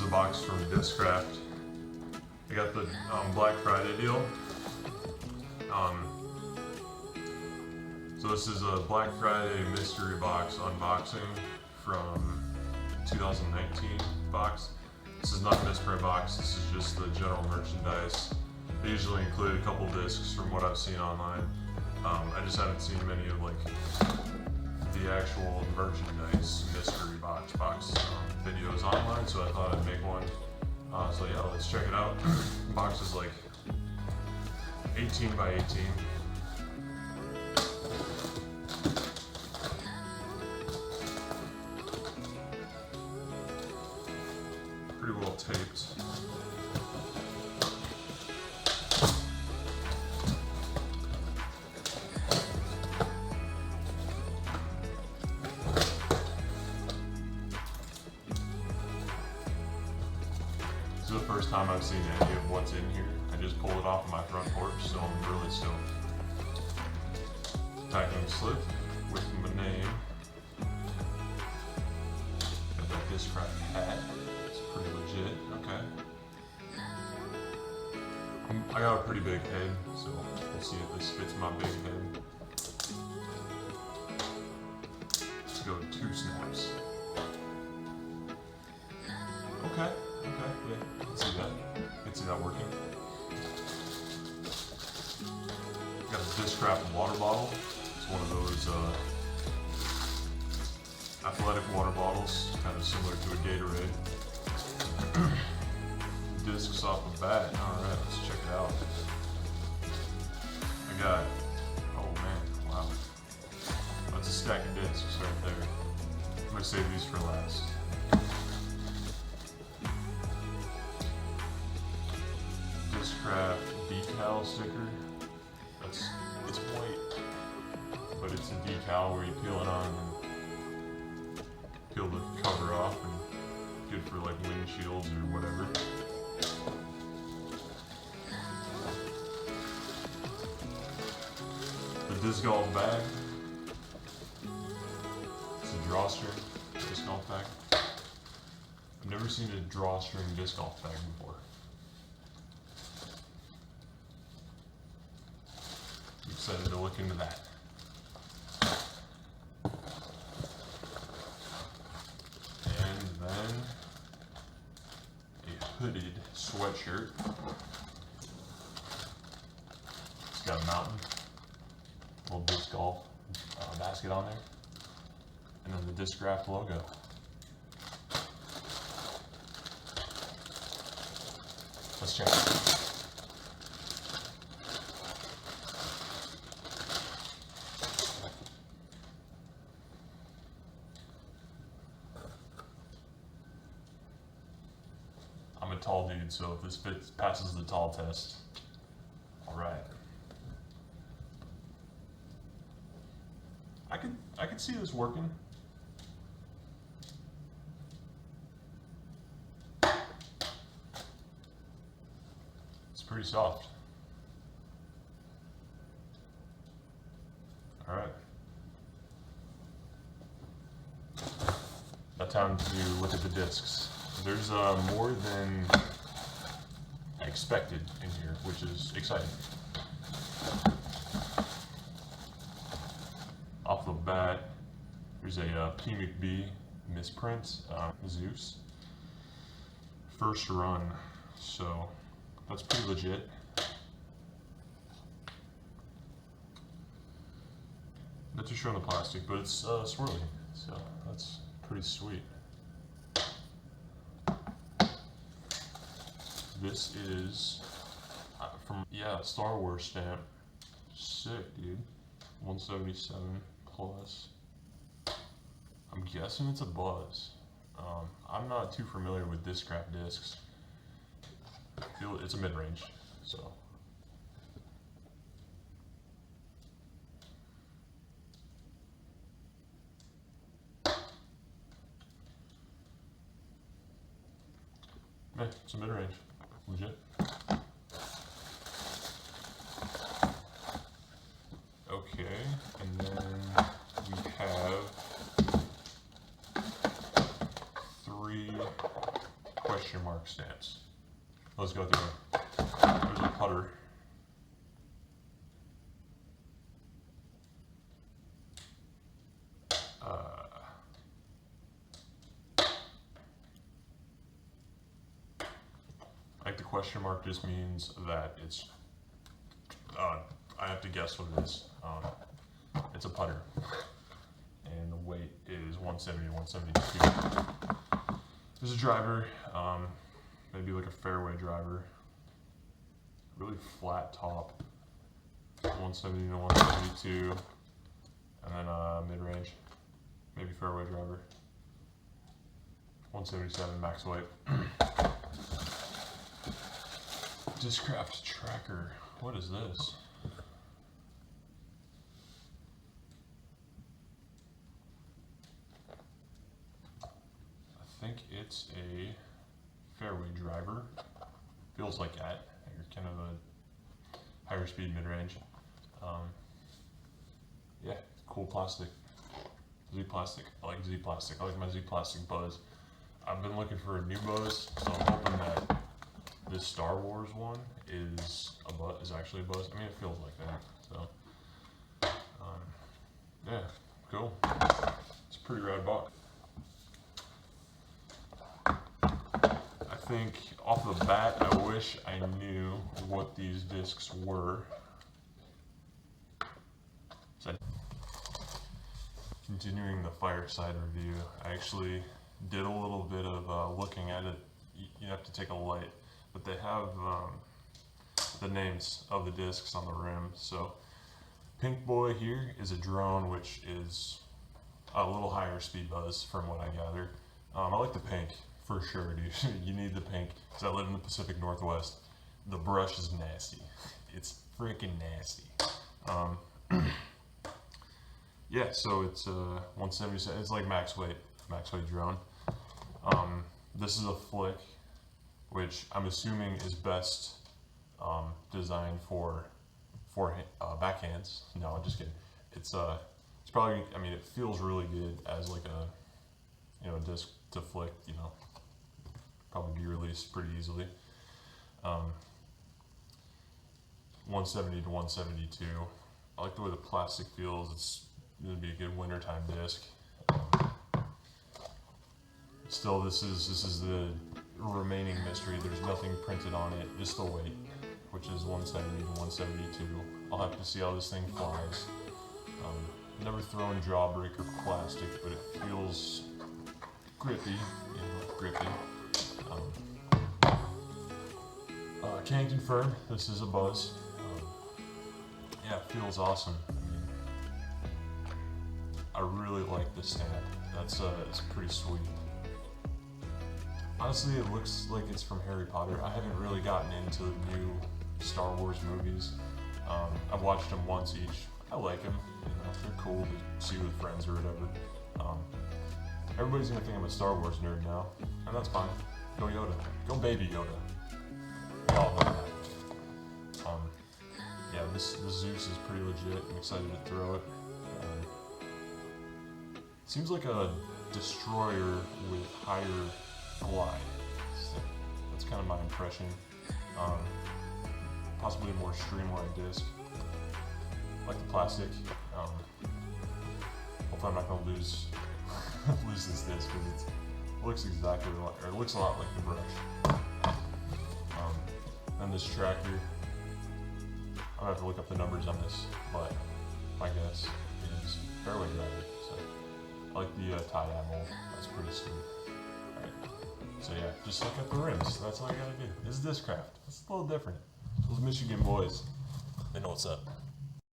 box from Discraft. I got the Black Friday deal. So this is a Black Friday mystery box unboxing from 2019 box. This is not a misprint box, this is just the general merchandise. They usually include a couple discs from what I've seen online. I just haven't seen many of like the actual merchandise mystery box videos online, so I thought I'd make one. So yeah, let's check it out. The box is like 18 by 18. Pretty well taped. This is the first time I've seen any of what's in here. I just pulled it off of my front porch, so I'm really stoked. Packing slip with my name. Got that Discraft hat. It's pretty legit. Okay. I got a pretty big head, so we'll see if this fits my big head. Let's go 2 snaps. Okay. Yeah, I can see that. I can see that working. Got a Discraft water bottle. It's one of those athletic water bottles, kind of similar to a Gatorade. Discs off the bat. Alright, let's check it out. I got, oh man, wow. That's a stack of discs right there. I'm gonna save these for last. Discraft decal sticker. It's white, but it's a decal where you peel it on and peel the cover off, and good for like windshields or whatever. The disc golf bag. It's a drawstring disc golf bag. I've never seen a drawstring disc golf bag before. I'm excited to look into that. And then a hooded sweatshirt. It's got a mountain, little disc golf basket on there, and then the Discraft logo. Let's check it out. I'm a tall dude, so if this passes the tall test, all right. I could see this working. It's pretty soft. All right. Now time to look at the discs. There's more than I expected in here, which is exciting. Off the bat, there's a P. McB misprint, Zeus. First run, so that's pretty legit. Not too sure on the plastic, but it's swirly, so that's pretty sweet. This is from, Star Wars stamp. Sick, dude. 177 plus. I'm guessing it's a Buzz. I'm not too familiar with Discraft discs. I feel it's a mid-range, so. Yeah, it's a mid-range. Legit. Okay, and then we have 3 question Let's go through it. There's a putter. Like the question mark just means that it's, I have to guess what it is. It's a putter. And the weight is 170 to 172. There's a driver, maybe like a fairway driver. Really flat top, 170 to 172. And then mid-range, maybe fairway driver. 177 max weight. Discraft tracker. What is this? I think it's a fairway driver. Feels like that. You're kind of a higher speed mid-range. Yeah, cool plastic. Z plastic. I like Z plastic. I like my Z plastic buzz. I've been looking for a new buzz, so I'm hoping that this Star Wars one is actually a buzz. I mean, it feels like that. So, yeah, cool. It's a pretty rad box. I think off the bat, I wish I knew what these discs were. So, continuing the Fireside review, I actually did a little bit of looking at it. You have to take a light, but they have the names of the discs on the rim. So Pink Boy here is a drone, which is a little higher speed buzz from what I gather. I like the pink for sure, dude. You need the pink because I live in the Pacific Northwest. The brush is nasty. It's freaking nasty. Yeah, so it's 177. It's like max weight drone. This is a flick, which I'm assuming is best designed for backhands. No, I'm just kidding. It's probably, I mean, it feels really good as like a, a disc to flick, probably be released pretty easily. 170 to 172. I like the way the plastic feels. It's going to be a good wintertime disc. Still, this is the remaining mystery. There's nothing printed on it, just the weight, which is 170 to 172. I'll have to see how this thing flies. Never thrown jawbreaker plastic, but it feels grippy, grippy. Can confirm this is a buzz. Yeah, it feels awesome. I really like the stamp. It's pretty sweet. Honestly, it looks like it's from Harry Potter. I haven't really gotten into the new Star Wars movies. I've watched them once each. I like them. They're cool to see with friends or whatever. Everybody's gonna think I'm a Star Wars nerd now, and that's fine. Go Yoda. Go baby Yoda. We all know that. Yeah, this Zeus is pretty legit. I'm excited to throw it. Seems like a destroyer with higher glide. That's kind of my impression. Possibly a more streamlined disc. I like the plastic. Hopefully I'm not going to lose this disc because it looks exactly like, or it looks a lot like the brush. And this tracker, I'm going to have to look up the numbers on this, but my guess is fairway driver. So I like the tie ammo. That's pretty sweet. Alright. So yeah, just look at the rims. That's all I gotta do. This is Discraft. It's a little different. Those Michigan boys, they know what's up.